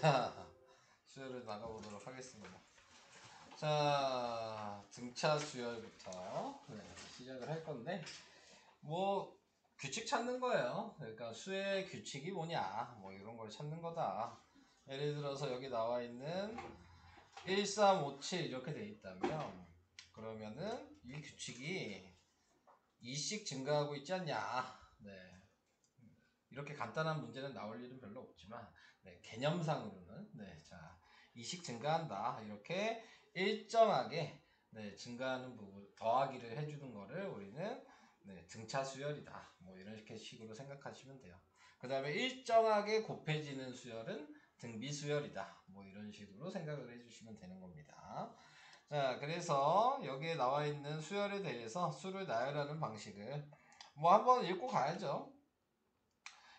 자, 수열을 나가보도록 하겠습니다. 자, 등차 수열부터 시작을 할 건데, 뭐, 규칙 찾는 거예요. 그러니까 수의 규칙이 뭐냐, 뭐 이런 걸 찾는 거다. 예를 들어서 여기 나와 있는 1, 3, 5, 7 이렇게 돼 있다면, 그러면은 이 규칙이 2씩 증가하고 있지 않냐. 네. 이렇게 간단한 문제는 나올 일은 별로 없지만, 개념상으로는, 자, 2씩 증가한다. 이렇게 일정하게, 증가하는 부분, 더하기를 해주는 거를 우리는, 등차 수열이다. 뭐, 이렇게 식으로 생각하시면 돼요. 그 다음에 일정하게 곱해지는 수열은 등비 수열이다. 뭐, 이런 식으로 생각을 해주시면 되는 겁니다. 자, 그래서 여기에 나와 있는 수열에 대해서 수를 나열하는 방식을 뭐 한번 읽고 가야죠.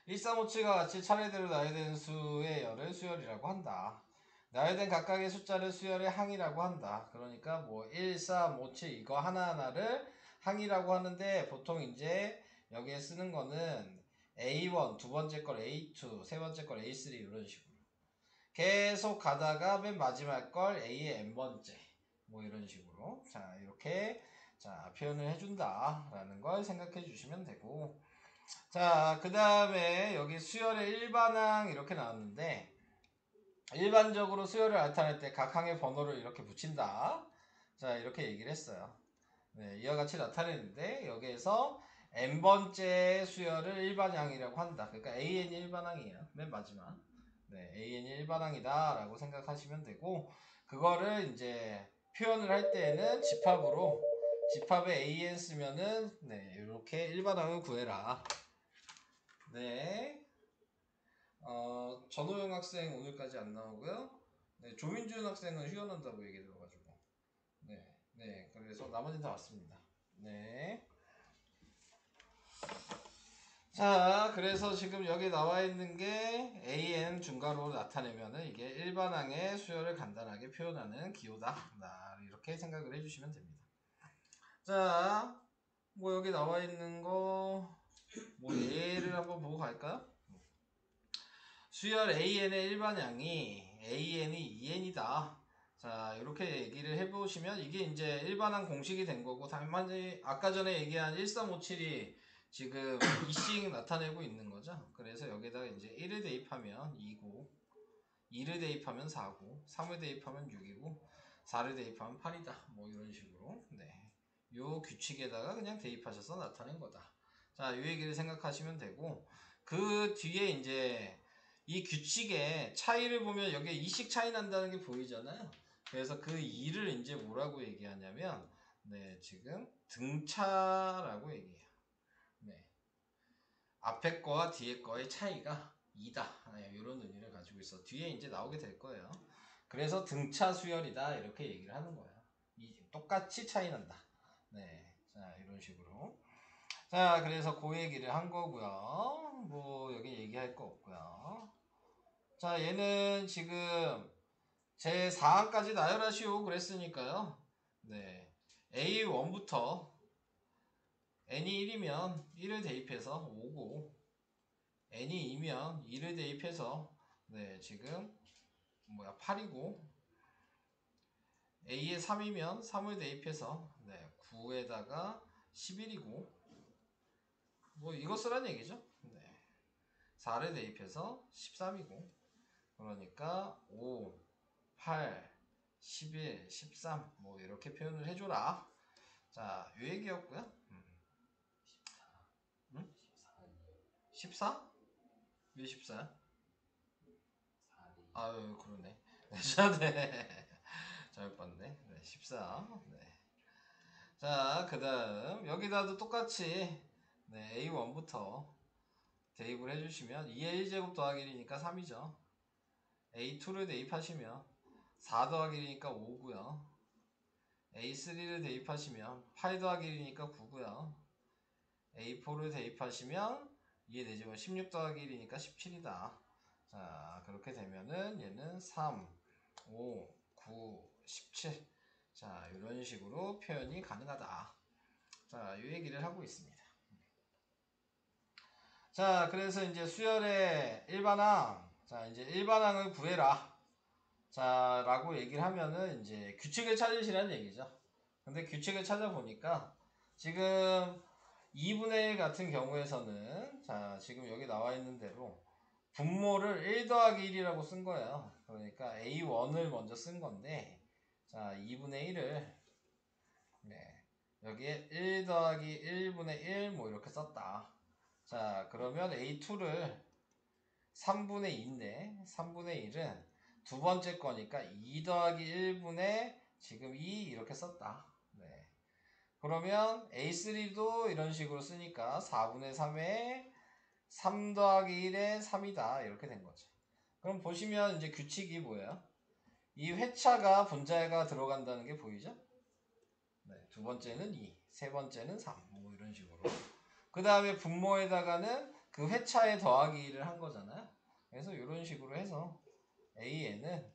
1357과 같이 차례대로 나열된 수의 열을 수열이라고 한다. 나열된 각각의 숫자를 수열의 항이라고 한다. 그러니까 뭐 1, 3, 5, 7 이거 하나하나를 항이라고 하는데 보통 이제 여기에 쓰는 거는 A1 두 번째 걸 A2 세 번째 걸 A3 이런 식으로 계속 가다가 맨 마지막 걸 A의 n번째 뭐 이런 식으로 자 이렇게 자 표현을 해준다 라는 걸 생각해 주시면 되고, 자, 그 다음에 여기 수열의 일반항 이렇게 나왔는데, 일반적으로 수열을 나타낼 때 각 항의 번호를 이렇게 붙인다. 자, 이렇게 얘기를 했어요. 이와 같이 나타내는데, 여기에서 n번째 수열을 일반항이라고 한다. 그러니까 an이 일반항이에요. 맨 마지막. an이 일반항이다 라고 생각하시면 되고, 그거를 이제 표현을 할 때에는 집합에 an 쓰면은, 이렇게 일반항을 구해라. 전호영 학생 오늘까지 안 나오고요. 조민준 학생은 휴연한다고 얘기 들어가지고. 그래서 나머지는 다 왔습니다. 자, 그래서 지금 여기 나와 있는 게 AN 중괄호로 나타내면은 이게 일반항의 수열을 간단하게 표현하는 기호다. 이렇게 생각을 해주시면 됩니다. 자, 뭐 여기 나와 있는 거, 뭐 예를 한번 보고 갈까요? 수열 AN의 일반항이 AN이 2N이다. 자, 이렇게 얘기를 해보시면 이게 이제 일반항 공식이 된 거고, 다만 아까 전에 얘기한 1357이 지금 2씩 나타내고 있는 거죠. 그래서 여기다가 이제 1을 대입하면 2고, 2를 대입하면 4고, 3을 대입하면 6이고, 4를 대입하면 8이다. 뭐 이런 식으로. 요 규칙에다가 그냥 대입하셔서 나타낸 거다. 자, 요 얘기를 생각하시면 되고, 그 뒤에 이제 이 규칙의 차이를 보면 여기에 2씩 차이 난다는 게 보이잖아요. 그래서 그 2를 이제 뭐라고 얘기하냐면, 지금 등차라고 얘기해요. 앞에 거와 뒤에 거의 차이가 2다. 이런 의미를 가지고 있어. 뒤에 이제 나오게 될 거예요. 그래서 등차 수열이다. 이렇게 얘기를 하는 거예요. 똑같이 차이 난다. 자, 이런 식으로. 자, 그래서 그 얘기를 한 거고요. 뭐 여기 얘기할 거 없고요. 자, 얘는 지금 제 4항까지 나열하시오 그랬으니까요. A1부터 n이 1이면 1을 대입해서 5고, n이 2면 2를 대입해서 지금 8이고, a에 3이면 3을 대입해서 9에다가 11이고, 뭐 이거 쓰란 얘기죠. 4를 대입해서 13이고, 그러니까 5, 8, 11, 13 뭐 이렇게 표현을 해줘라. 자, 요 얘기였고요. 14? 왜 14야? 아유, 그러네. 잘못 봤네. 14. 자, 그 다음 여기다도 똑같이 A1부터 대입을 해주시면 2의 1제곱 더하기 1이니까 3이죠. A2를 대입하시면 4 더하기 1이니까 5고요. A3를 대입하시면 8 더하기 1이니까 9고요. A4를 대입하시면 2의 4제곱 16 더하기 1이니까 17이다. 자, 그렇게 되면은 얘는 3, 5, 9, 17. 자, 이런 식으로 표현이 가능하다. 자, 이 얘기를 하고 있습니다. 자, 그래서 이제 수열의 일반항, 자, 이제 일반항을 구해라. 자, 라고 얘기를 하면은 이제 규칙을 찾으시라는 얘기죠. 근데 규칙을 찾아보니까 지금 2분의 1 같은 경우에서는 자, 지금 여기 나와 있는 대로 분모를 1 더하기 1이라고 쓴 거예요. 그러니까 A1을 먼저 쓴 건데 자, 2분의 1을 네, 여기에 1 더하기 1분의 1 뭐 이렇게 썼다. 자, 그러면 A2를 3분의 2인데 3분의 1은 두 번째 거니까 2 더하기 1분의 지금 2 이렇게 썼다. 네. 그러면 A3도 이런 식으로 쓰니까 4분의 3에 3 더하기 1에 3이다. 이렇게 된 거죠. 그럼 보시면 이제 규칙이 뭐예요? 이 회차가 분자가 들어간다는 게 보이죠? 네. 두 번째는 2, 세 번째는 3. 뭐 이런 식으로. 그 다음에 분모에다가는 그 회차에 더하기 1을 한 거잖아요. 그래서 이런 식으로 해서 AN은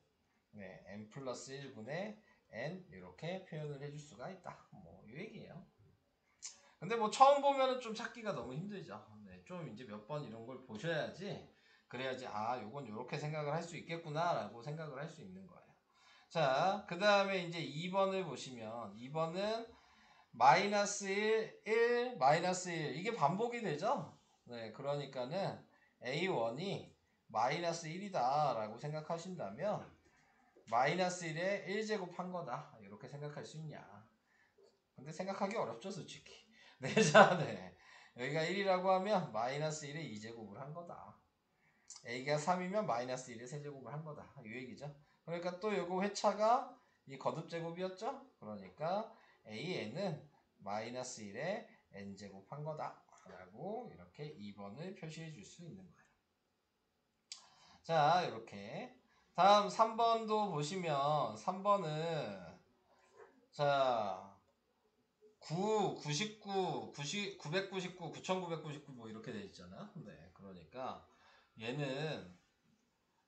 네, n 플러스 1분의 n 이렇게 표현을 해줄 수가 있다. 뭐 이 얘기예요. 근데 뭐 처음 보면은 좀 찾기가 너무 힘들죠. 네, 좀 이제 몇 번 이런 걸 보셔야지 그래야지 아 요건 요렇게 생각을 할 수 있겠구나 라고 생각을 할 수 있는 거예요. 자, 그 다음에 이제 2번을 보시면 2번은 마이너스 1, 마이너스 1 이게 반복이 되죠. 네, 그러니까는 A1이 마이너스 1이다 라고 생각하신다면 마이너스 1에 1제곱 한 거다 이렇게 생각할 수 있냐. 근데 생각하기 어렵죠 솔직히. 네, 자, 네. 여기가 1이라고 하면 마이너스 1에 2제곱을 한 거다. A가 3이면 마이너스 1에 세제곱을 한 거다 이 얘기죠. 그러니까 또 요거 회차가 이 거듭제곱이었죠. 그러니까 AN은 마이너스 1에 n제곱 한 거다 라고 이렇게 2번을 표시해 줄 수 있는 거예요. 자, 이렇게 다음 3번도 보시면 3번은 자 9, 99, 90, 999, 9999 뭐 이렇게 돼 있잖아. 네, 그러니까 얘는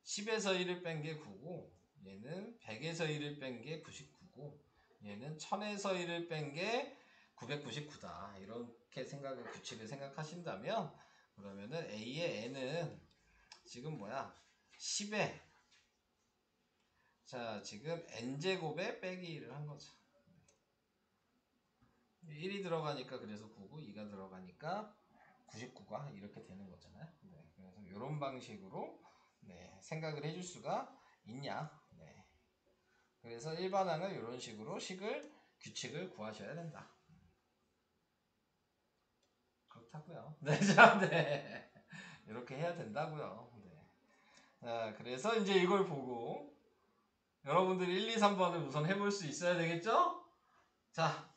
10에서 1을 뺀 게 9고 얘는 100에서 1을 뺀 게 99고 얘는 1000에서 1을 뺀 게 999다. 이렇게 규칙을 생각하신다면 그러면은 A의 n은 지금 뭐야? 10에 자, 지금 n제곱에 빼기 1을 한 거죠. 1이 들어가니까 그래서 9고 2가 들어가니까 99가 이렇게 되는 거잖아요. 네, 그래서 이런 방식으로 네, 생각을 해줄 수가 있냐. 네. 그래서 일반항을 이런 식으로 규칙을 구하셔야 된다. 그렇다고요. 네, 자, 네. 이렇게 해야 된다고요. 네. 자, 그래서 이제 이걸 보고 여러분들이 1, 2, 3번을 우선 해볼 수 있어야 되겠죠? 자,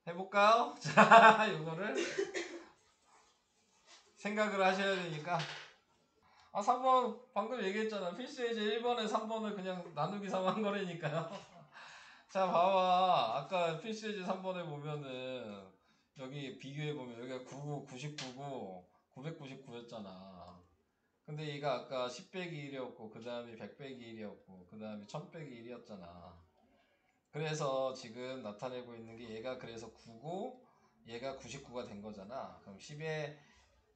해볼까요? 자, 이거를 생각을 하셔야 되니까. 아, 3번 방금 얘기했잖아. 필수 예제 1번에 3번을 그냥 나누기 3 한 거라니까요. 자, 봐봐. 아까 필수 예제 3번에 보면은 여기 비교해보면 여기가 99, 99고 999였잖아. 근데 얘가 아까 10 빼기 1이었고 그 다음에 100 빼기 1이었고 그 다음에 1000 빼기 1이었잖아. 그래서 지금 나타내고 있는 게 얘가 그래서 9고 얘가 99가 된 거잖아. 그럼 10에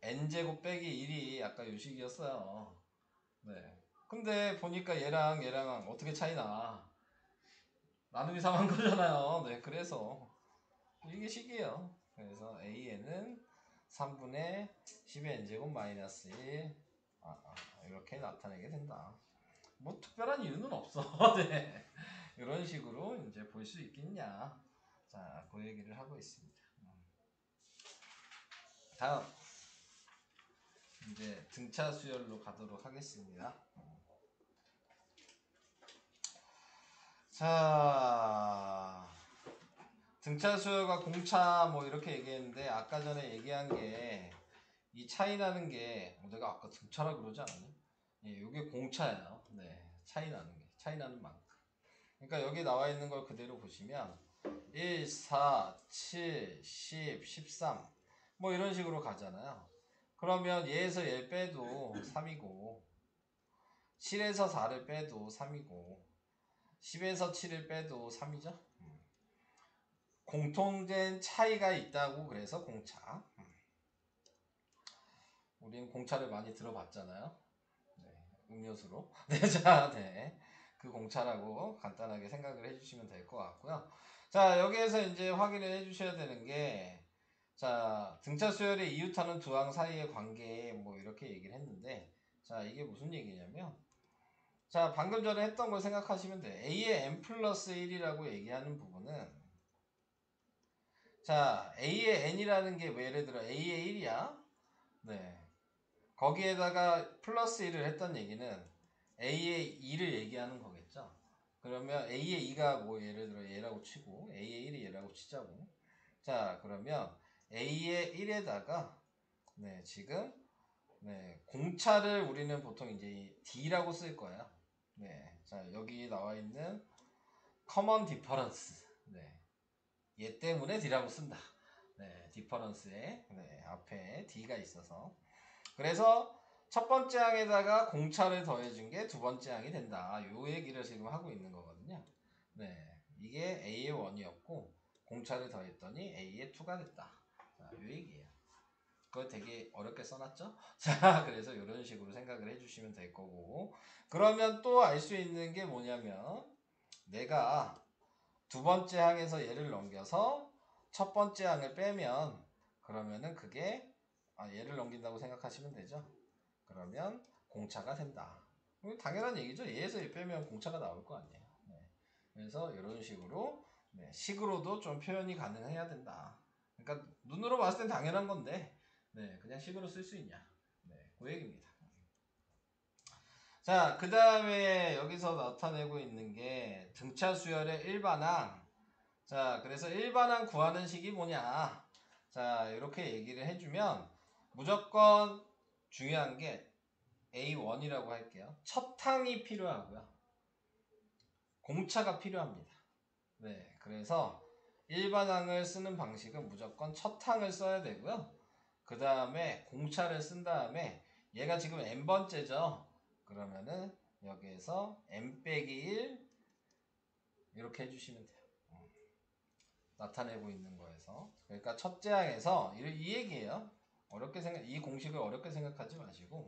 n제곱 빼기 1이 아까 요식이었어요. 네. 근데 보니까 얘랑 어떻게 차이나? 나누기 3 한 거잖아요. 네, 그래서 이게 식이에요. 그래서 AN은 3분의 10의 n제곱 마이너스 1 이렇게 나타내게 된다. 뭐 특별한 이유는 없어. 네. 이런 식으로 이제 볼 수 있겠냐. 자, 그 얘기를 하고 있습니다. 다음 이제 등차 수열로 가도록 하겠습니다. 자, 등차 수열과 공차 뭐 이렇게 얘기했는데 아까 전에 얘기한 게 이 차이 나는 게 내가 아까 등차라 그러지 않았니? 예, 이게 공차예요. 네, 차이 나는 만큼. 그러니까 여기 나와 있는 걸 그대로 보시면 1, 4, 7, 10, 13 뭐 이런 식으로 가잖아요. 그러면 얘에서 얘 빼도 3이고 7에서 4를 빼도 3이고 10에서 7을 빼도 3이죠. 공통된 차이가 있다고 그래서 공차. 우리는 공차를 많이 들어봤잖아요. 네. 음료수로. 네, 자, 네. 그 공차라고 간단하게 생각을 해주시면 될 것 같고요. 자, 여기에서 이제 확인을 해주셔야 되는 게, 자, 등차 수열의 이웃하는 두 항 사이의 관계, 뭐, 이렇게 얘기를 했는데, 자, 이게 무슨 얘기냐면, 자, 방금 전에 했던 걸 생각하시면 돼. A의 n 플러스 1이라고 얘기하는 부분은, 자, A의 n이라는 게 뭐 예를 들어 A의 1이야. 네. 거기에다가 플러스 1을 했던 얘기는 A의 2를 얘기하는 거겠죠. 그러면 A의 2가 뭐 예를 들어 얘라고 치고 A의 1이 얘라고 치자고. 자, 그러면 A의 1에다가 네, 지금 네, 공차를 우리는 보통 이제 D라고 쓸 거야. 네. 자, 여기 나와 있는 common difference. 네. 얘 때문에 D라고 쓴다. 네, difference에 네, 앞에 D가 있어서. 그래서 첫 번째 항에다가 공차를 더해준 게 두 번째 항이 된다. 요 얘기를 지금 하고 있는 거거든요. 네, 이게 A의 1이었고 공차를 더했더니 A의 2가 됐다. 자, 요 얘기예요. 그거 되게 어렵게 써놨죠? 자, 그래서 이런 식으로 생각을 해주시면 될 거고. 그러면 또 알 수 있는 게 뭐냐면 내가 두 번째 항에서 얘를 넘겨서 첫 번째 항을 빼면 그러면은 그게 얘를 넘긴다고 생각하시면 되죠. 그러면 공차가 된다. 당연한 얘기죠. 얘에서 얘 빼면 공차가 나올 거 아니에요. 네. 그래서 이런 식으로 네, 식으로도 좀 표현이 가능해야 된다. 그러니까 눈으로 봤을 땐 당연한 건데 네, 그냥 식으로 쓸 수 있냐. 네, 그 얘기입니다. 자, 그 다음에 여기서 나타내고 있는 게 등차 수열의 일반항. 자, 그래서 일반항 구하는 식이 뭐냐. 자, 이렇게 얘기를 해주면 무조건 중요한 게 A1이라고 할게요. 첫 항이 필요하고요. 공차가 필요합니다. 네, 그래서 일반항을 쓰는 방식은 무조건 첫 항을 써야 되고요. 그 다음에 공차를 쓴 다음에 얘가 지금 n번째죠. 그러면은 여기에서 n 빼기 1 이렇게 해주시면 돼요. 나타내고 있는 거에서. 그러니까 첫째 항에서 이 얘기예요. 이 공식을 어렵게 생각하지 마시고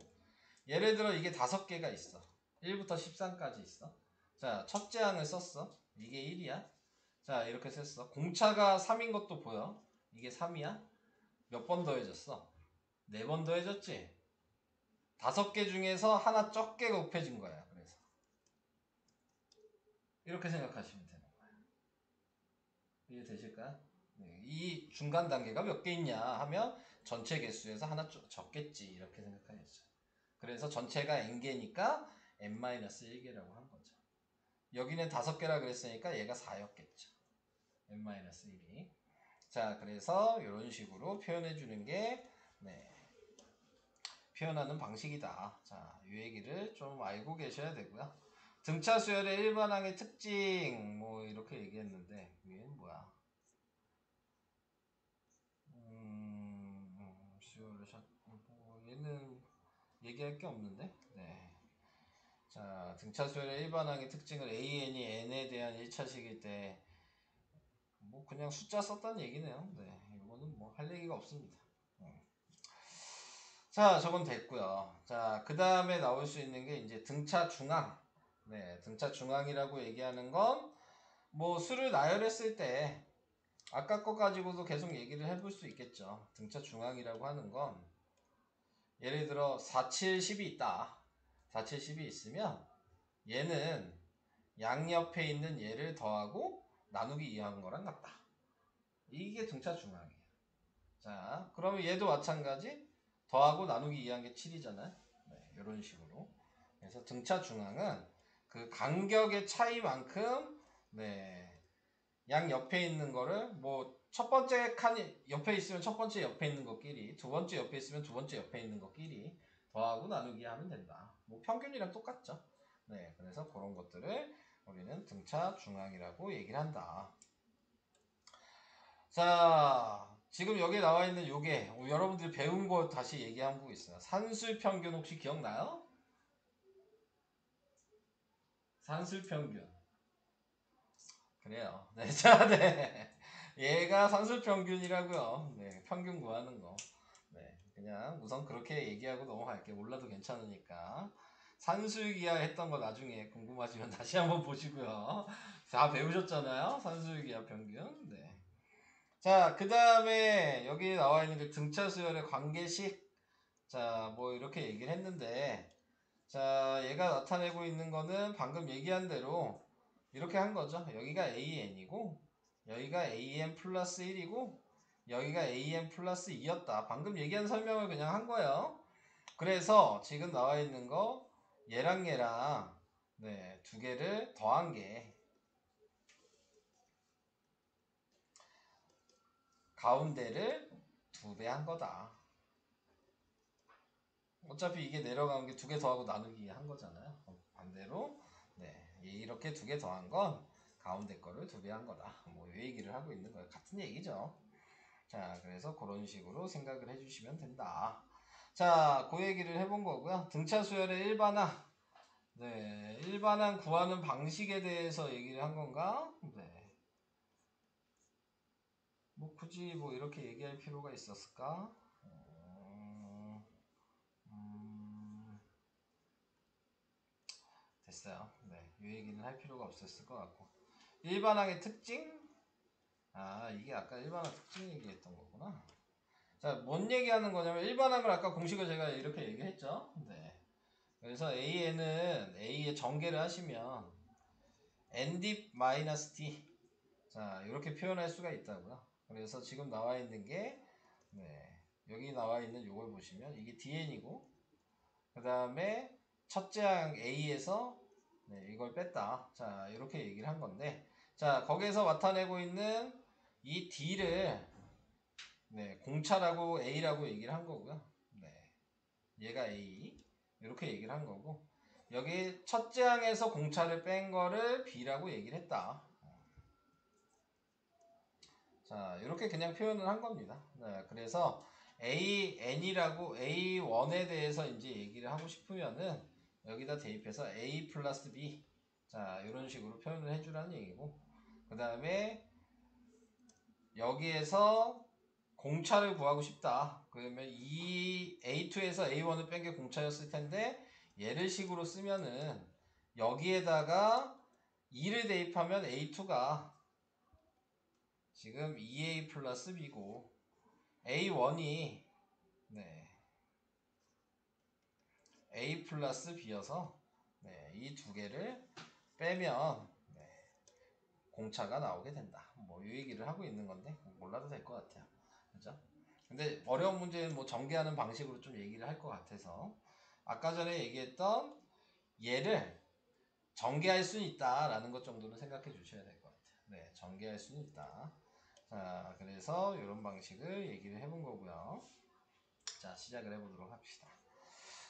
예를 들어 이게 5개가 있어. 1부터 13까지 있어. 자, 첫째 항을 썼어. 이게 1이야. 자, 이렇게 썼어. 공차가 3인 것도 보여. 이게 3이야. 몇 번 더해졌어? 4번 더해졌지? 5개 중에서 하나 적게 곱해진 거야. 그래서 이렇게 생각하시면 되는 거야. 이해되실까요? 네, 이 중간 단계가 몇 개 있냐 하면 전체 개수에서 하나 적겠지 이렇게 생각하겠죠. 그래서 전체가 n개니까 n-1개라고 한 거죠. 여기는 5개라 그랬으니까 얘가 4였겠죠. n-1이. 자, 그래서 이런 식으로 표현해 주는 게 네, 표현하는 방식이다. 자, 이 얘기를 좀 알고 계셔야 되고요. 등차 수열의 일반항의 특징 뭐 이렇게 얘기했는데 이게 뭐야? 수열을 얘는 얘기할 게 없는데. 네. 자, 등차 수열의 일반항의 특징을 AN이 N에 대한 1차식일 때 뭐 그냥 숫자 썼다는 얘기네요. 네, 이거는 뭐 할 얘기가 없습니다. 자, 저건 됐고요. 자, 그 다음에 나올 수 있는 게 이제 등차 중항. 네, 등차 중항이라고 얘기하는 건 뭐 수를 나열했을 때 아까 거 가지고도 계속 얘기를 해볼 수 있겠죠. 등차 중항이라고 하는 건 예를 들어 4, 7, 10이 있다. 4, 7, 10이 있으면 얘는 양옆에 있는 얘를 더하고 나누기 2하는 거랑 같다. 이게 등차 중항이에요. 자, 그러면 얘도 마찬가지 더하고 나누기 2한 게 7이잖아요. 네, 이런 식으로. 그래서 등차 중항은 그 간격의 차이만큼 네, 양 옆에 있는 거를 뭐 첫 번째 칸이 옆에 있으면 첫 번째 옆에 있는 것끼리 두 번째 옆에 있으면 두 번째 옆에 있는 것끼리 더하고 나누기 하면 된다. 뭐 평균이랑 똑같죠. 네, 그래서 그런 것들을 우리는 등차 중항이라고 얘기를 한다. 자, 지금 여기 나와 있는 요게 여러분들이 배운 거 다시 얘기하고 있어요. 산술평균 혹시 기억나요? 산술평균. 그래요. 네, 자, 네. 얘가 산술평균이라고요. 네, 평균 구하는 거. 네, 그냥 우선 그렇게 얘기하고 넘어갈게요. 몰라도 괜찮으니까. 산수유기하 했던 거 나중에 궁금하시면 다시 한번 보시고요. 다 배우셨잖아요. 산수유기하 평균. 네. 자, 그 다음에 여기 나와 있는 게 등차 수열의 관계식. 자, 뭐 이렇게 얘기를 했는데, 자, 얘가 나타내고 있는 거는 방금 얘기한 대로 이렇게 한 거죠. 여기가 AN이고, 여기가 AN 플러스 1이고, 여기가 AN 플러스 2였다. 방금 얘기한 설명을 그냥 한 거예요. 그래서 지금 나와 있는 거 얘랑 네, 두 개를 더한 게 가운데를 2배 한 거다. 어차피 이게 내려가는 게 2개 더하고 나누기 한 거잖아요. 반대로 네, 이렇게 2개 더한 건 가운데 거를 2배 한 거다. 뭐 이 얘기를 하고 있는 거예요. 같은 얘기죠. 자, 그래서 그런 식으로 생각을 해주시면 된다. 자, 그 얘기를 해본 거고요. 등차 수열의 일반화. 네, 일반항 구하는 방식에 대해서 얘기를 한 건가? 네. 뭐 굳이 뭐 이렇게 얘기할 필요가 있었을까? 됐어요. 네, 이 얘기는 할 필요가 없었을 것 같고. 일반항의 특징? 아, 이게 아까 일반항 특징 얘기했던 거구나. 자, 뭔 얘기하는 거냐면 일반항을 아까 공식을 제가 이렇게 얘기했죠. 네. 그래서 AN은 A의 전개를 하시면 ND-D 자, 이렇게 표현할 수가 있다고요. 그래서 지금 나와 있는 게 네, 여기 나와 있는 요걸 보시면 이게 DN이고 그 다음에 첫째 항 A에서 네, 이걸 뺐다. 자, 이렇게 얘기를 한 건데 자, 거기에서 나타내고 있는 이 D를 네, 공차라고 A라고 얘기를 한 거고요. 네, 얘가 A 이렇게 얘기를 한 거고 여기 첫째 항에서 공차를 뺀 거를 B라고 얘기를 했다. 자, 이렇게 그냥 표현을 한 겁니다. 네, 그래서 AN이라고 A1에 대해서 이제 얘기를 하고 싶으면은 여기다 대입해서 A 플러스 B 자, 이런 식으로 표현을 해주라는 얘기고 그 다음에 여기에서 공차를 구하고 싶다. 그러면 이 A2에서 A1을 뺀 게 공차였을 텐데 얘를 식으로 쓰면은 여기에다가 2를 대입하면 A2가 지금 2A 플러스 B고 A1이 네, A 플러스 B여서 네, 이 두 개를 빼면 네, 공차가 나오게 된다. 뭐 이 얘기를 하고 있는 건데 몰라도 될 것 같아요. 그죠? 근데 어려운 문제는 뭐 전개하는 방식으로 좀 얘기를 할 것 같아서 아까 전에 얘기했던 얘를 전개할 수 있다라는 것 정도는 생각해 주셔야 될 것 같아요. 네, 전개할 수는 있다. 자, 그래서 이런 방식을 얘기를 해본 거고요. 자, 시작을 해보도록 합시다.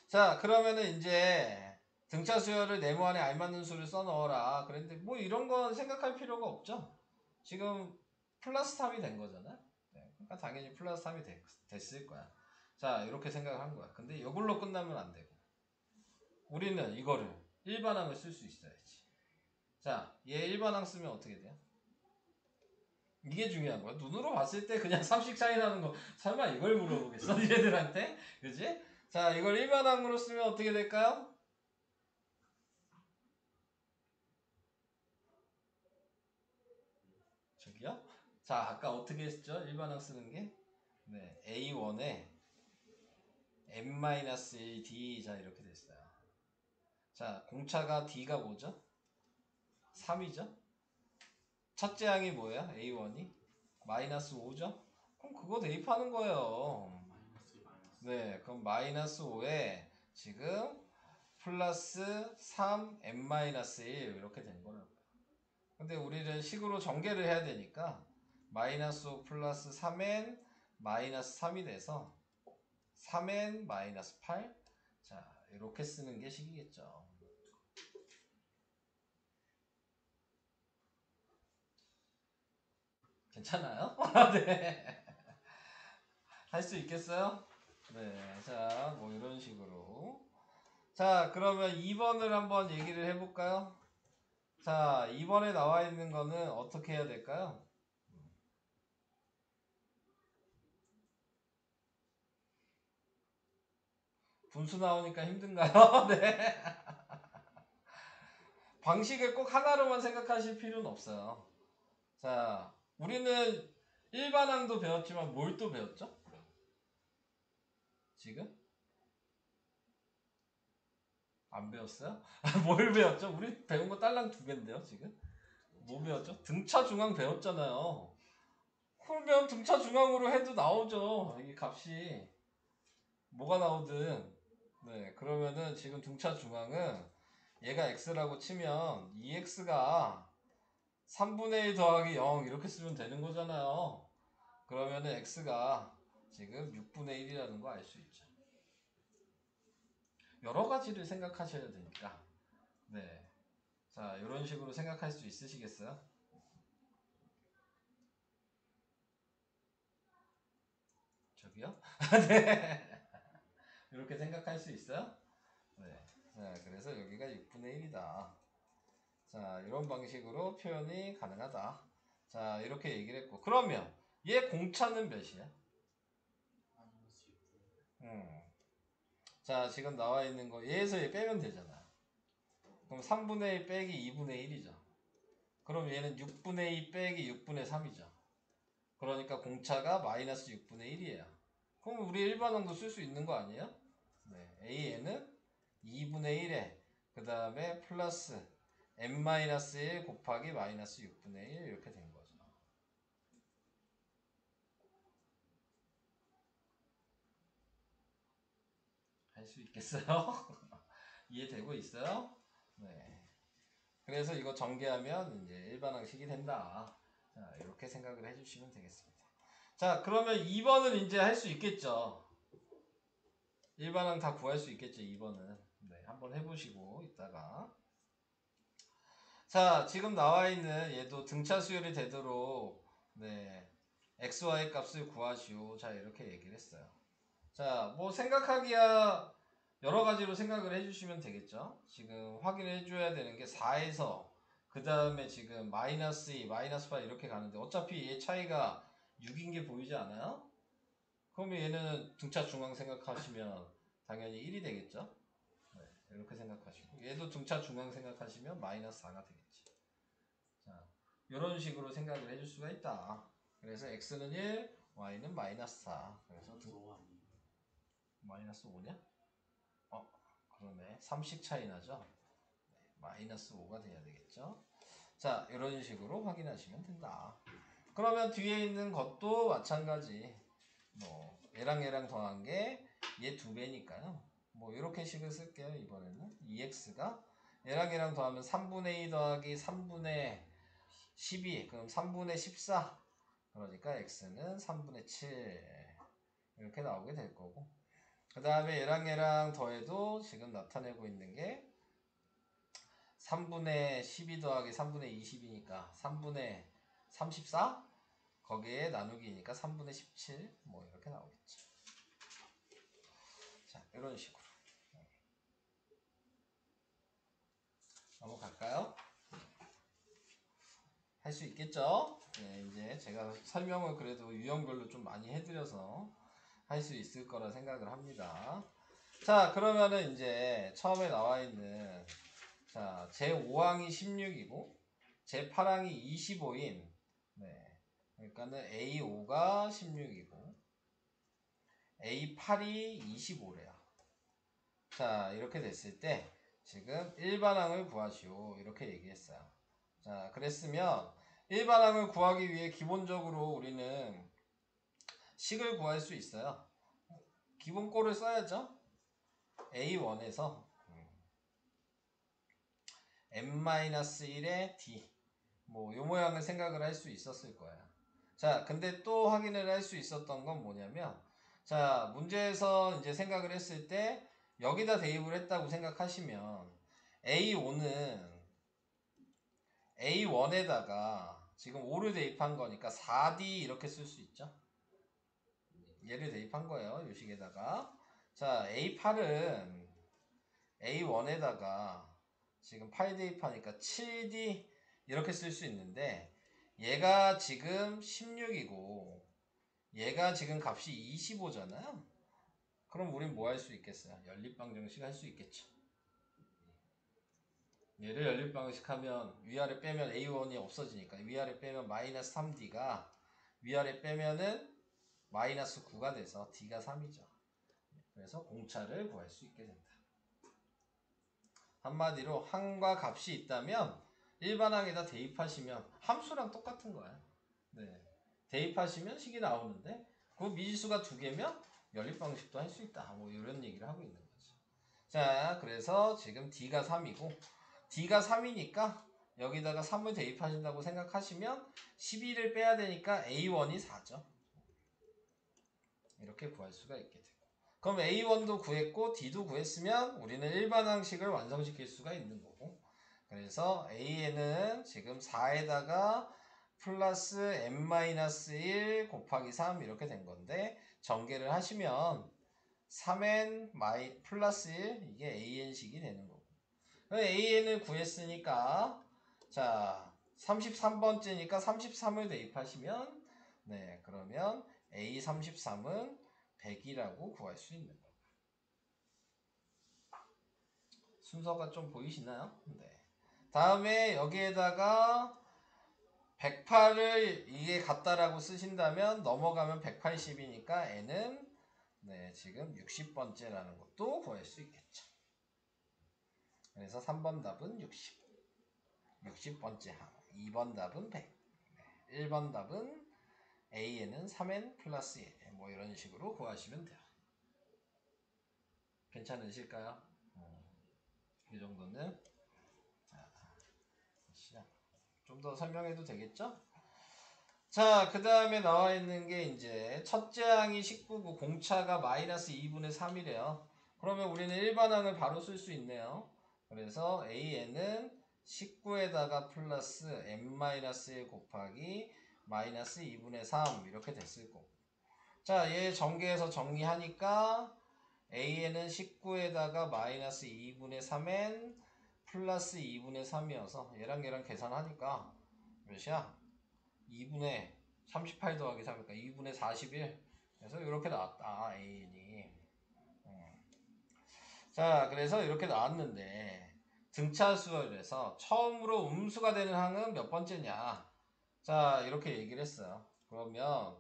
자, 그러면은 이제 등차 수열을 네모 안에 알맞는 수를 써 넣어라. 그런데 뭐 이런 건 생각할 필요가 없죠. 지금 플러스 3이 된 거잖아. 네, 그러니까 당연히 플러스 3이 됐을 거야. 자, 이렇게 생각을 한 거야. 근데 이걸로 끝나면 안 되고 우리는 이거를 일반항을 쓸 수 있어야지. 자, 얘 일반항 쓰면 어떻게 돼요? 이게 중요한 거야. 눈으로 봤을 때 그냥 3씩 차이 나는 거 설마 이걸 물어보겠어? 얘들한테? 그지? 자, 이걸 일반항으로 쓰면 어떻게 될까요? 저기요? 자, 아까 어떻게 했죠? 일반항 쓰는 게? 네, A1에 n-1d 자 이렇게 됐어요. 자, 공차가 d가 뭐죠? 3이죠? 첫째 항이 뭐예요? A1이? 마이너스 5죠? 그럼 그거 대입하는 거예요. 네, 그럼 마이너스 5에 지금 플러스 3 n-1 이렇게 된 거라고요. 근데 우리는 식으로 전개를 해야 되니까 마이너스 5 플러스 3n 마이너스 3이 돼서 3n 마이너스 8 자, 이렇게 쓰는 게 식이겠죠. 괜찮아요? 네. 할 수 있겠어요? 네. 자, 뭐 이런 식으로. 자, 그러면 2번을 한번 얘기를 해볼까요? 자, 2번에 나와 있는 거는 어떻게 해야 될까요? 분수 나오니까 힘든가요? 네. 방식을 꼭 하나로만 생각하실 필요는 없어요. 자, 우리는 일반항도 배웠지만 뭘 또 배웠죠? 지금? 안 배웠어요? 뭘 배웠죠? 우리 배운 거 딸랑 2개인데요, 지금? 뭐 배웠죠? 등차 중앙 배웠잖아요. 그러면 등차 중앙으로 해도 나오죠. 이 값이. 뭐가 나오든. 네, 그러면은 지금 등차 중앙은 얘가 x라고 치면 2x가 3분의 1 더하기 0 이렇게 쓰면 되는 거잖아요. 그러면은 x가 지금 6분의 1이라는 거 알 수 있죠. 여러 가지를 생각하셔야 되니까. 네. 자, 이런 식으로 생각할 수 있으시겠어요? 저기요? 네. 이렇게 생각할 수 있어요? 네. 자, 그래서 여기가 6분의 1이다. 자, 이런 방식으로 표현이 가능하다. 자, 이렇게 얘기를 했고. 그러면 얘 공차는 몇이야? 자, 지금 나와 있는 거 얘에서 얘 빼면 되잖아. 그럼 3분의 1 빼기 2분의 1이죠. 그럼 얘는 6분의 2 빼기 6분의 3이죠. 그러니까 공차가 마이너스 6분의 1이에요. 그럼 우리 일반항도 쓸 수 있는 거 아니에요? 네, AN은 2분의 1에 그 다음에 플러스 n-1 곱하기 마이너스 6분의 1 이렇게 된 거죠. 할 수 있겠어요? 이해되고 있어요? 네. 그래서 이거 전개하면 이제 일반항식이 된다. 자, 이렇게 생각을 해주시면 되겠습니다. 자, 그러면 2번은 이제 할 수 있겠죠. 일반항 다 구할 수 있겠죠, 2번은. 네, 한번 해보시고 이따가. 자, 지금 나와 있는 얘도 등차 수열이 되도록 네, xy 값을 구하시오. 자, 이렇게 얘기를 했어요. 자, 뭐 생각하기야 여러 가지로 생각을 해주시면 되겠죠. 지금 확인해 줘야 되는 게 4에서 그 다음에 지금 마이너스 2, 마이너스 8 이렇게 가는데 어차피 얘 차이가 6인 게 보이지 않아요? 그러면 얘는 등차 중앙 생각하시면 당연히 1이 되겠죠. 네, 이렇게 생각하시고 얘도 등차 중앙 생각하시면 마이너스 4가 되겠지. 자, 이런 식으로 생각을 해줄 수가 있다. 그래서 x는 1, y는 마이너스 4. 그래서 마이너스 5냐? 그러네. 3씩 차이 나죠? 네, 마이너스 5가 돼야 되겠죠? 자, 이런 식으로 확인하시면 된다. 그러면 뒤에 있는 것도 마찬가지. 뭐 얘랑 얘랑 더한 게 얘 2배니까요. 뭐 이렇게 식을 쓸게요. 이번에는 2x가 얘랑 얘랑 더하면 3분의 2 더하기 3분의 12 그럼 3분의 14 그러니까 x는 3분의 7 이렇게 나오게 될 거고 그 다음에 얘랑 얘랑 더해도 지금 나타내고 있는 게 3분의 12 더하기 3분의 20이니까 3분의 34 거기에 나누기니까 3분의 17 뭐 이렇게 나오겠죠. 자, 이런 식으로 넘어갈까요? 할 수 있겠죠? 네, 이제 제가 설명을 그래도 유형별로 좀 많이 해드려서 할 수 있을 거라 생각을 합니다. 자, 그러면은 이제 처음에 나와 있는 자, 제5항이 16이고 제8항이 25인 네. 그러니까는 A5가 16이고 A8이 25래요. 자, 이렇게 됐을 때 지금 일반항을 구하시오. 이렇게 얘기했어요. 자, 그랬으면 일반항을 구하기 위해 기본적으로 우리는 식을 구할 수 있어요. 기본꼴을 써야죠. A1에서 n-1의 d 뭐 요 모양을 생각을 할 수 있었을 거예요. 자, 근데 또 확인을 할 수 있었던 건 뭐냐면 자, 문제에서 이제 생각을 했을 때 여기다 대입을 했다고 생각하시면 A5는 A1에다가 지금 5를 대입한 거니까 4D 이렇게 쓸 수 있죠. 얘를 대입한 거예요. 요 식에다가 자, A8은 A1에다가 지금 8 대입하니까 7D 이렇게 쓸 수 있는데 얘가 지금 16이고 얘가 지금 값이 25잖아요. 그럼 우린 뭐 할 수 있겠어요? 연립방정식 할 수 있겠죠. 얘를 연립방정식하면 위아래 빼면 A1이 없어지니까 위아래 빼면 마이너스 3D가 위아래 빼면은 마이너스 9가 돼서 D가 3이죠. 그래서 공차를 구할 수 있게 된다. 한마디로 항과 값이 있다면 일반항에다 대입하시면 함수랑 똑같은 거야. 네. 대입하시면 식이 나오는데 그 미지수가 2개면 연립방식도 할 수 있다. 뭐 이런 얘기를 하고 있는 거죠. 자, 그래서 지금 D가 3이고 D가 3이니까 여기다가 3을 대입하신다고 생각하시면 12를 빼야 되니까 A1이 4죠. 이렇게 구할 수가 있게 되고. 그럼 A1도 구했고 D도 구했으면 우리는 일반항식을 완성시킬 수가 있는 거고. 그래서 A에는 지금 4에다가 플러스 n-1 곱하기 3 이렇게 된 건데 전개를 하시면 3n 플러스 1 이게 an식이 되는 거고. an을 구했으니까 자 33번째니까 33을 대입하시면 네 그러면 a33은 100이라고 구할 수 있는 거예요. 순서가 좀 보이시나요? 네. 다음에 여기에다가 108을 이게 같다라고 쓰신다면 넘어가면 180이니까 n은 네, 지금 60번째라는 것도 구할 수 있겠죠. 그래서 3번 답은 60. 60번째 항. 2번 답은 100. 1번 답은 A에는 3n 플러스 1. 뭐 이런 식으로 구하시면 돼요. 괜찮으실까요? 이 정도는 좀 더 설명해도 되겠죠? 자, 그 다음에 나와 있는 게 이제 첫째 항이 19고 공차가 마이너스 2분의 3이래요. 그러면 우리는 일반항을 바로 쓸 수 있네요. 그래서 AN은 19에다가 플러스 n-1 곱하기 마이너스 2분의 3 이렇게 됐을 거고. 자, 얘 전개해서 정리하니까 AN은 19에다가 마이너스 2분의 3n 플러스 2분의 3이어서 얘랑 계산하니까 몇이야? 2분의 38 더하기 3이니까 2분의 41. 그래서 이렇게 나왔다. A이. 자, 그래서 이렇게 나왔는데 등차수열에서 처음으로 음수가 되는 항은 몇 번째냐? 자, 이렇게 얘기를 했어요. 그러면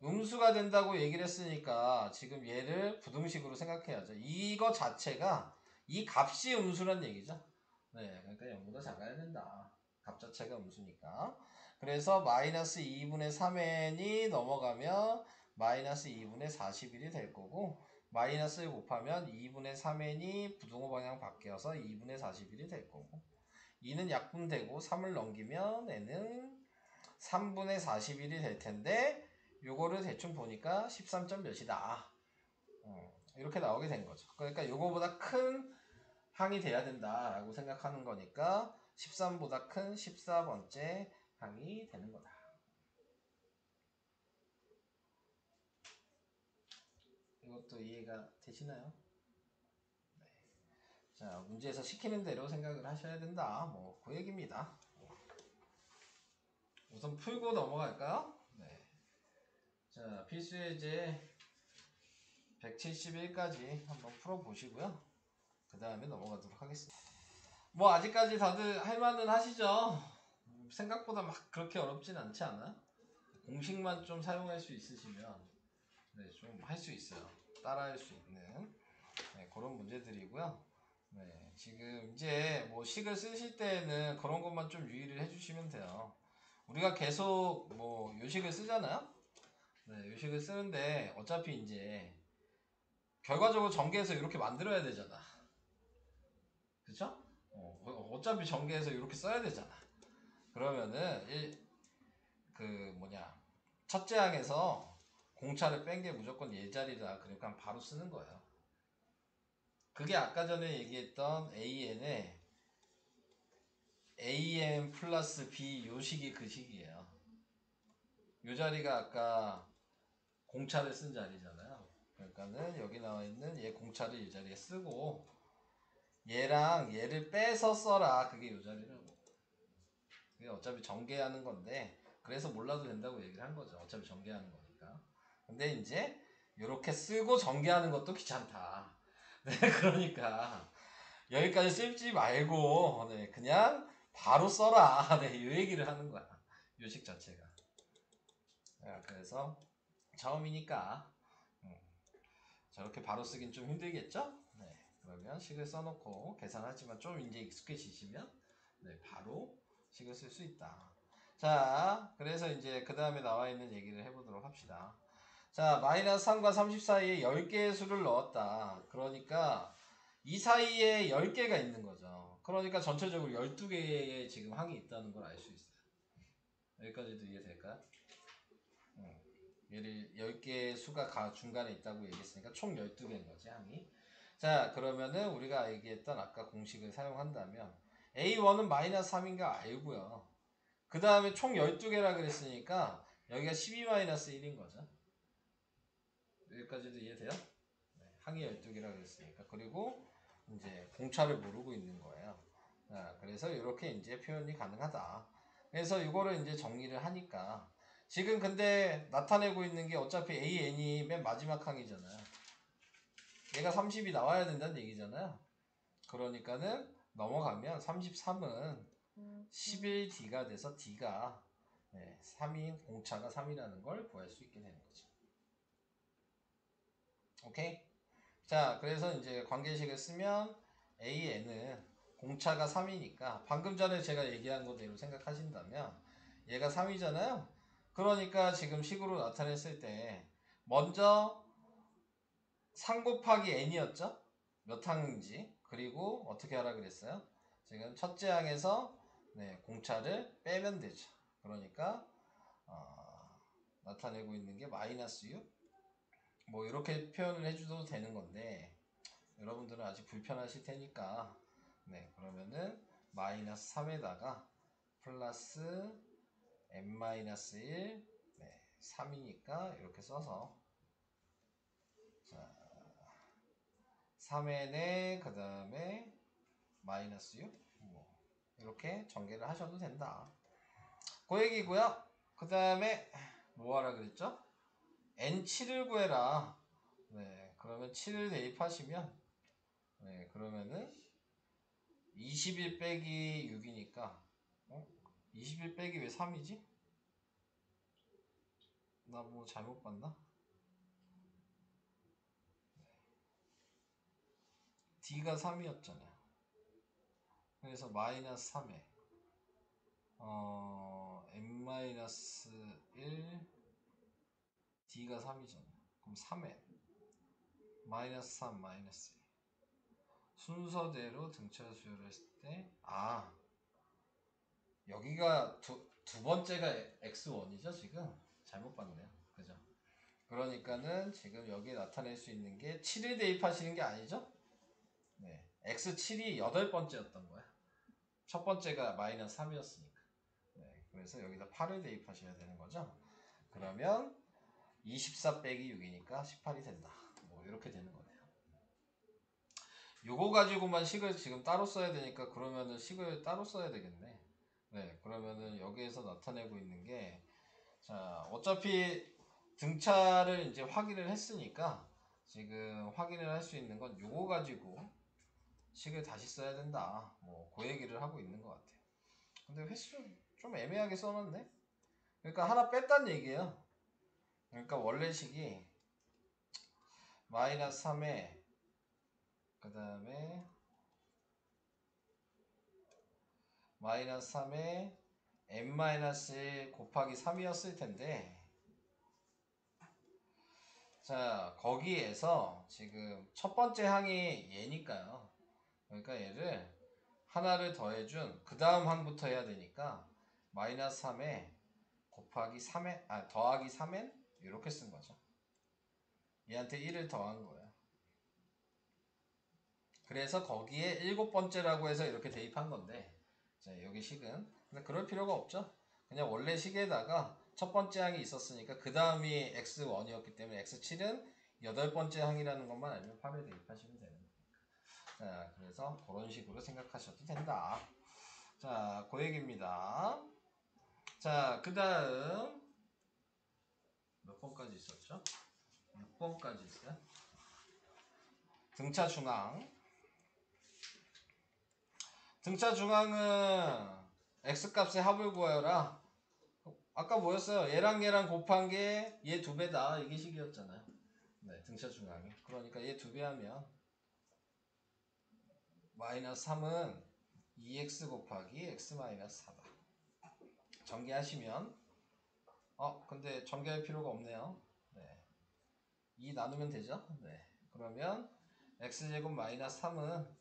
음수가 된다고 얘기를 했으니까 지금 얘를 부등식으로 생각해야죠. 이거 자체가 이 값이 음수란 얘기죠. 네, 그러니까 0보다 작아야 된다. 값 자체가 음수니까. 그래서 마이너스 2분의 3n이 넘어가면 마이너스 2분의 41이 될 거고 마이너스를 곱하면 2분의 3n이 부등호 방향 바뀌어서 2분의 41이 될 거고 2는 약분되고 3을 넘기면 n은 3분의 41이 될 텐데 요거를 대충 보니까 13점 몇이다. 이렇게 나오게 된 거죠. 그러니까 요거보다 큰 항이 돼야 된다라고 생각하는 거니까 13보다 큰 14번째 항이 되는 거다. 이것도 이해가 되시나요? 네. 자, 문제에서 시키는 대로 생각을 하셔야 된다. 뭐 그 얘기입니다. 우선 풀고 넘어갈까요? 네. 자, 필수예제 171까지 한번 풀어보시고요. 그 다음에 넘어가도록 하겠습니다. 뭐 아직까지 다들 할만은 하시죠? 생각보다 막 그렇게 어렵진 않지 않아? 공식만 좀 사용할 수 있으시면 네, 좀 할 수 있어요. 따라할 수 있는 네, 그런 문제들이고요. 네, 지금 이제 뭐 식을 쓰실 때는 그런 것만 좀 유의를 해주시면 돼요. 우리가 계속 뭐 요식을 쓰잖아요. 네, 요식을 쓰는데 어차피 이제 결과적으로 전개해서 이렇게 만들어야 되잖아. 그쵸? 어차피 전개해서 이렇게 써야 되잖아. 그러면은 첫째 항에서 공차를 뺀 게 무조건 예자리다. 그러니까 바로 쓰는 거예요. 그게 아까 전에 얘기했던 AN의 AN 플러스 B 요 식이 그 식이에요. 요 자리가 아까 공차를 쓴 자리잖아요. 그러니까는 여기 나와 있는 얘 공차를 이 자리에 쓰고 얘랑 얘를 빼서 써라. 그게 요 자리라고. 그게 어차피 전개하는 건데 그래서 몰라도 된다고 얘기를 한 거죠. 어차피 전개하는 거니까. 근데 이제 이렇게 쓰고 전개하는 것도 귀찮다. 네, 그러니까 여기까지 쓸지 말고 네, 그냥 바로 써라. 네, 이 얘기를 하는 거야. 요식 자체가. 그래서 처음이니까 저렇게 바로 쓰긴 좀 힘들겠죠? 네, 그러면 식을 써놓고 계산하지만 좀 이제 익숙해지시면 네, 바로 식을 쓸 수 있다. 자, 그래서 이제 그 다음에 나와 있는 얘기를 해보도록 합시다. 자, 마이너스 3과 30 사이에 10개의 수를 넣었다. 그러니까 이 사이에 10개가 있는 거죠. 그러니까 전체적으로 12개의 지금 항이 있다는 걸 알 수 있어요. 여기까지도 이해될까요? 얘를 10개의 수가 중간에 있다고 얘기했으니까 총 12개인 거지, 항이. 자, 그러면은 우리가 얘기했던 아까 공식을 사용한다면 A1은 마이너스 3인가 알고요. 그 다음에 총 12개라 그랬으니까 여기가 12-1인 거죠. 여기까지도 이해돼요? 네, 항이 12개라 그랬으니까. 그리고 이제 공차를 모르고 있는 거예요. 자, 그래서 이렇게 이제 표현이 가능하다. 그래서 이거를 이제 정리를 하니까 지금 근데 나타내고 있는 게 어차피 AN이 맨 마지막 항이잖아요. 얘가 30이 나와야 된다는 얘기잖아요. 그러니까는 넘어가면 33은 11D가 돼서 D가 3인 공차가 3이라는 걸 구할 수 있게 되는 거죠. 오케이? 자, 그래서 이제 관계식을 쓰면 AN은 공차가 3이니까 방금 전에 제가 얘기한 거대로 생각하신다면 얘가 3이잖아요. 그러니까 지금 식으로 나타냈을 때 먼저 3 곱하기 n이었죠? 몇 항인지. 그리고 어떻게 하라 그랬어요? 지금 첫째 항에서 공차를 빼면 되죠. 그러니까 나타내고 있는 게 마이너스 6. 뭐 이렇게 표현을 해줘도 되는 건데 여러분들은 아직 불편하실 테니까 그러면은 마이너스 3에다가 플러스 n-1 3이니까 이렇게 써서 자 3n에 그 다음에 마이너스 6 이렇게 전개를 하셔도 된다. 그 얘기고요. 그 다음에 뭐 하라 그랬죠? n7을 구해라. 그러면 7을 대입하시면 그러면은 21 빼기 6이니까 21 빼기 왜 3이지? 나 뭐 잘못 봤나? D가 3이었잖아요. 그래서 마이너스 3에 n-1 D가 3이잖아요. 그럼 3에 마이너스 3 마이너스 2 순서대로 등차 수열을 했을 때 여기가 두 번째가 x1이죠 지금? 잘못 봤네요. 그죠? 그러니까는 지금 여기에 나타낼 수 있는 게 7을 대입하시는 게 아니죠? x7이 8번째였던 거야. 첫 번째가 마이너스 3이었으니까. 그래서 여기다 8을 대입하셔야 되는 거죠. 그러면 24 빼기 6이니까 18이 된다. 뭐 이렇게 되는 거네요. 요거 가지고만 식을 지금 따로 써야 되니까 그러면은 식을 따로 써야 되겠네. 그러면은 여기에서 나타내고 있는 게 자, 어차피 등차를 이제 확인을 했으니까 지금 확인을 할 수 있는 건 요거 가지고 식을 다시 써야 된다. 뭐 그 얘기를 하고 있는 것 같아요. 근데 횟수 좀 애매하게 써놨네. 그러니까 하나 뺐단 얘기예요. 그러니까 원래 식이 마이너스 3에 그 다음에 마이너스 3에 n-1 곱하기 3이었을 텐데 자 거기에서 지금 첫 번째 항이 얘니까요. 그러니까 얘를 하나를 더해준 그 다음 항부터 해야 되니까 마이너스 3에 곱하기 3에 더하기 3엔 이렇게 쓴 거죠. 얘한테 1을 더한 거예요. 그래서 거기에 7번째라고 해서 이렇게 대입한 건데 자, 여기 식은 근데 그럴 필요가 없죠. 그냥 원래 식에다가 첫 번째 항이 있었으니까 그 다음이 x1이었기 때문에 x7은 8번째 항이라는 것만 알면 8을 대입하시면 되는 거예요. 자, 그래서 그런 식으로 생각하셔도 된다. 자, 그 얘기입니다. 자, 그 다음 몇 번까지 있었죠? 6번까지 있어요. 등차 중앙. 등차 중앙은 x값의 합을 구하여라. 아까 뭐였어요? 얘랑 곱한 게 얘 2배다. 이게 식이었잖아요. 네, 등차 중앙이. 그러니까 얘 2배 하면 마이너스 3은 2x 곱하기 x 마이너스 4다. 전개하시면 근데 전개할 필요가 없네요. 네. 2 나누면 되죠? 네. 그러면 x제곱 마이너스 3은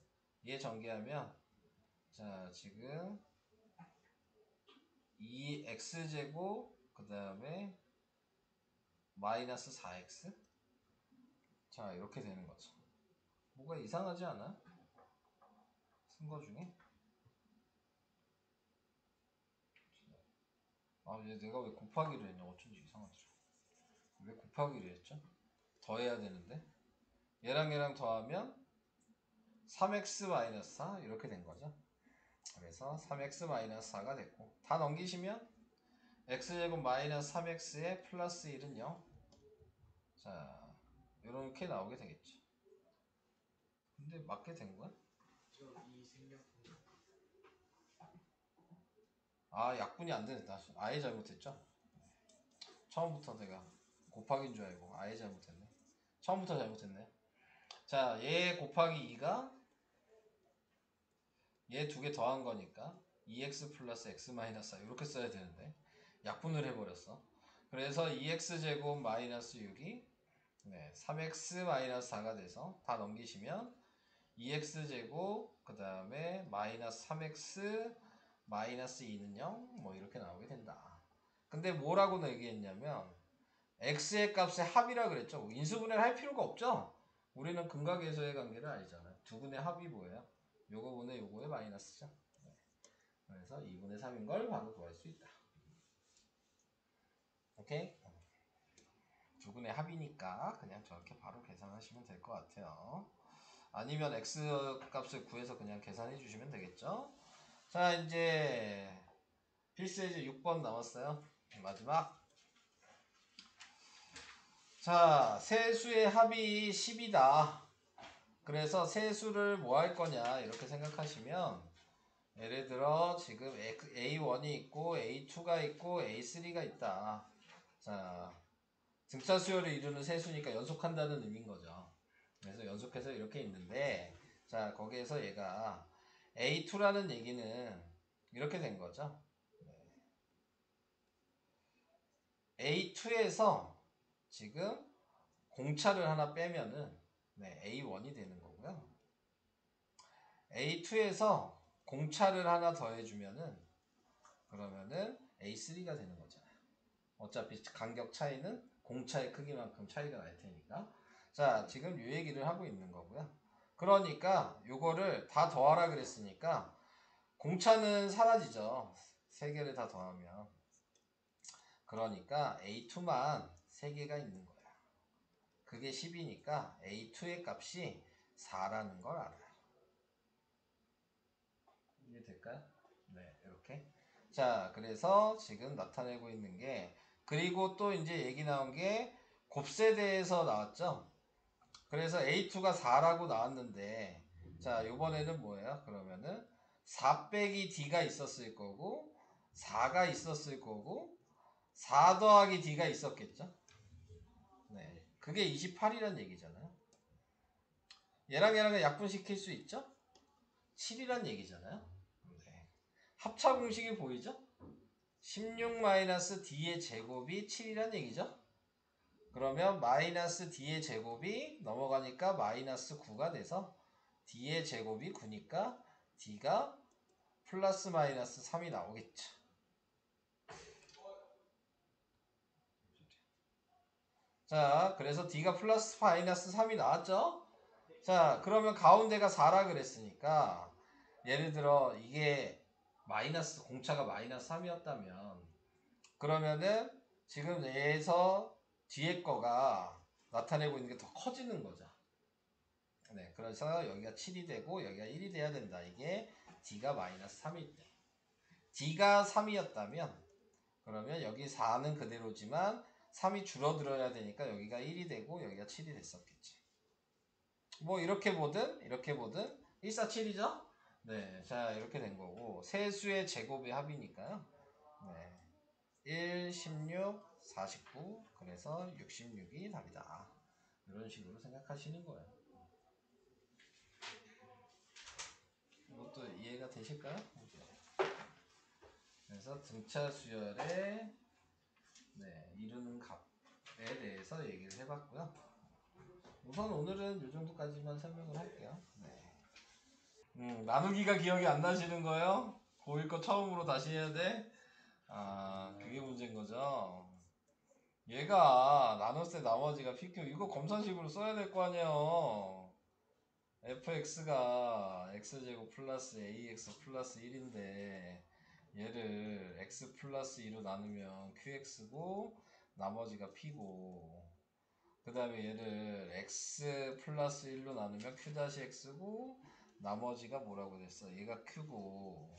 얘 전개하면 자, 지금 2x제곱 그 다음에 마이너스 4x 자, 이렇게 되는 거죠. 뭐가 이상하지 않아? 쓴 거 중에? 얘 내가 왜 곱하기를 했냐? 어쩐지 이상하더라. 왜 곱하기를 했죠? 더해야 되는데 얘랑 더하면 3x 마이너스 4 이렇게 된 거죠. 그래서 3x 마이너스 4가 됐고 다 넘기시면 x제곱 마이너스 3x에 플러스 1은 0. 자, 이렇게 나오게 되겠죠. 근데 맞게 된 거야? 약분이 안 된다. 아예 잘못했죠? 처음부터 내가 곱하기인 줄 알고 아예 잘못했네. 처음부터 잘못했네. 자, 얘 곱하기 2가 얘 2개 더한 거니까 2x 플러스 x 마이너스 4 이렇게 써야 되는데 약분을 해버렸어. 그래서 2x제곱 마이너스 6이 3x 마이너스 4가 돼서 다 넘기시면 2x제곱 그 다음에 마이너스 3x 마이너스 2는 0 뭐 이렇게 나오게 된다. 근데 뭐라고 얘기했냐면 x의 값의 합이라 그랬죠. 인수분해를 할 필요가 없죠. 우리는 근각에서의 관계를 알잖아요. 두 분의 합이 뭐예요? 요거 분의 요거의 마이너스죠. 그래서 2분의 3인 걸 바로 구할 수 있다. 오케이? 두 분의 합이니까 그냥 저렇게 바로 계산하시면 될 것 같아요. 아니면 x 값을 구해서 그냥 계산해 주시면 되겠죠. 자, 이제 필수예제 6번 남았어요. 마지막. 자, 세수의 합이 10이다. 그래서 세수를 뭐 할 거냐 이렇게 생각하시면 예를 들어 지금 A1이 있고 A2가 있고 A3가 있다. 자, 등차 수열을 이루는 세수니까 연속한다는 의미인 거죠. 그래서 연속해서 이렇게 있는데 자, 거기에서 얘가 A2라는 얘기는 이렇게 된 거죠. A2에서 지금 공차를 하나 빼면은 A1이 되는 거고요. A2에서 공차를 하나 더해주면은 그러면은 A3가 되는 거잖아요. 어차피 간격 차이는 공차의 크기만큼 차이가 날 테니까. 자, 지금 이 얘기를 하고 있는 거고요. 그러니까 요거를 다 더하라 그랬으니까 공차는 사라지죠. 3개를 다 더하면. 그러니까 A2만 3개가 있는 거야. 그게 10이니까 A2의 값이 4라는 걸 알아요. 이해될까요? 네, 이렇게. 자, 그래서 지금 나타내고 있는 게 그리고 또 이제 얘기 나온 게 곱세대에서 나왔죠. 그래서 A2가 4라고 나왔는데 자, 요번에는 뭐예요? 그러면은 4 빼기 D가 있었을 거고 4가 있었을 거고 4 더하기 D가 있었겠죠. 네, 그게 28이란 얘기잖아요. 얘랑 약분시킬 수 있죠? 7이란 얘기잖아요. 네. 합차 공식이 보이죠? 16-D의 제곱이 7이란 얘기죠? 그러면 마이너스 D의 제곱이 넘어가니까 마이너스 9가 돼서 D의 제곱이 9니까 D가 플러스 마이너스 3이 나오겠죠. 자, 그래서 D가 플러스 마이너스 3이 나왔죠? 자, 그러면 가운데가 4라 그랬으니까 예를 들어 이게 마이너스 공차가 마이너스 3이었다면 그러면은 지금 얘에서 뒤에 거가 나타내고 있는 게 더 커지는 거죠. 네, 그래서 여기가 7이 되고 여기가 1이 돼야 된다. 이게 D가 마이너스 3일 때. D가 3이었다면 그러면 여기 4는 그대로지만 3이 줄어들어야 되니까 여기가 1이 되고 여기가 7이 됐었겠지. 뭐 이렇게 보든 147이죠? 네, 자 이렇게 된 거고 세 수의 제곱의 합이니까요. 네, 1, 16, 49 그래서 66이 답이다. 이런 식으로 생각하시는 거예요. 이것도 이해가 되실까요? 그래서 등차 수열의 이루는 값에 대해서 얘기를 해봤고요. 우선 오늘은 이 정도까지만 설명을 할게요. 나누기가 기억이 안 나시는 거예요? 고1 거 처음으로 다시 해야 돼? 아, 그게 문제인 거죠. 얘가 나눴을 때 나머지가 PQ 이거 검산식으로 써야 될 거 아니에요. fx가 x제곱 플러스 ax 플러스 1인데 얘를 x 플러스 2로 나누면 qx고 나머지가 p고 그 다음에 얘를 x 플러스 1로 나누면 q-x고 나머지가 뭐라고 됐어? 얘가 q고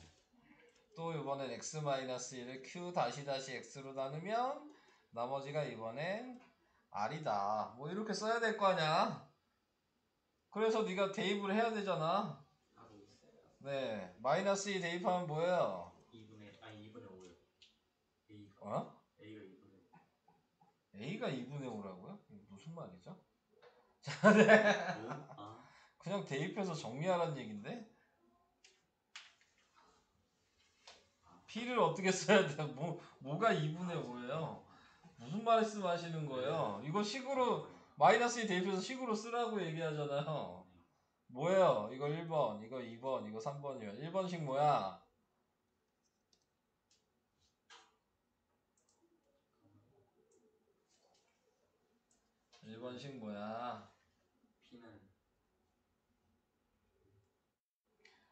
또 이번엔 x 마이너스 1을 q-x로 나누면 나머지가 이번엔 r이다. 뭐 이렇게 써야 될 거 아니야. 그래서 네가 대입을 해야 되잖아. 하고 있어요. 네, 마이너스 2 대입하면 뭐예요? 2분의 5요. A가 어? A가 2분의 5. a가 2분의 5라고요? 무슨 말이죠? 아, 그냥 대입해서 정리하라는 얘긴데? p를 어떻게 써야 돼? 뭐가 2분의 5예요? 무슨 말씀 하시는 거예요? 이거 식으로 마이너스 2 대입해서 식으로 쓰라고 얘기하잖아요. 뭐예요? 이거 1번, 이거 2번, 이거 3번이요. 1번식 뭐야? 1번식 뭐야? P는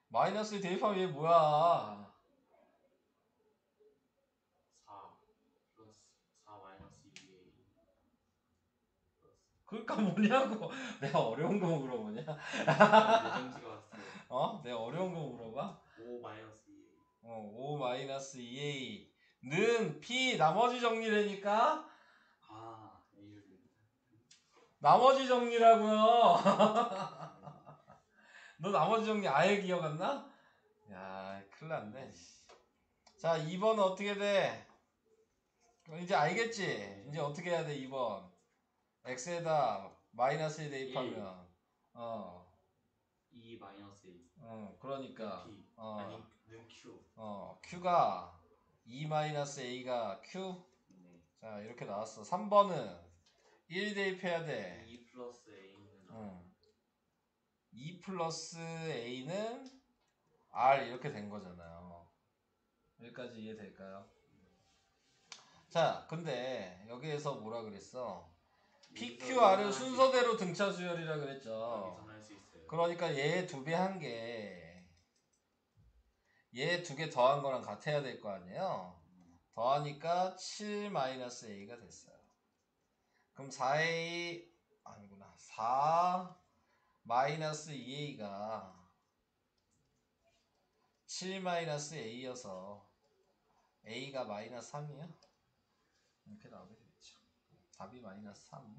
마이너스 2 대입하면 얘 뭐야? 4 플러스 4 마이너스 2A 플러스 그러니까 뭐냐고. 내가 어려운 거 물어보냐? 예정지가 왔어요. 어? 내가 어려운 거 물어봐? 5 마이너스 2A 5 마이너스 2a는 p 나머지 정리라니까? 아, A를 나머지 정리라고요. 너 나머지 정리 아예 기억 안 나? 야, 큰일 났네. 자, 2번은 어떻게 돼? 이제 알겠지? 이제 어떻게 해야 돼, 2번? x에다 마이너스 1 대입하면 2 마이너스 A 그러니까 P 어, 는 Q. q가 2 마이너스 a가 q. 네. 자, 이렇게 나왔어. 3번은 1 대입해야 돼. 2 플러스 A는 2 플러스 a는 r 이렇게 된 거잖아요. 여기까지 이해될까요? 자, 근데 여기에서 뭐라 그랬어? PQR을 순서대로 등차 수열이라 그랬죠. 여기서 할 수 있어요. 그러니까 얘 2배 한 게 얘 2개 더한 거랑 같아야 될 거 아니에요? 더하니까 7-a가 됐어요. 그럼 4a 아니구나. 4 마이너스 2a가 7 마이너스 a여서 a가 마이너스 3이요? 이렇게 나오게 되겠죠. 답이 마이너스 3.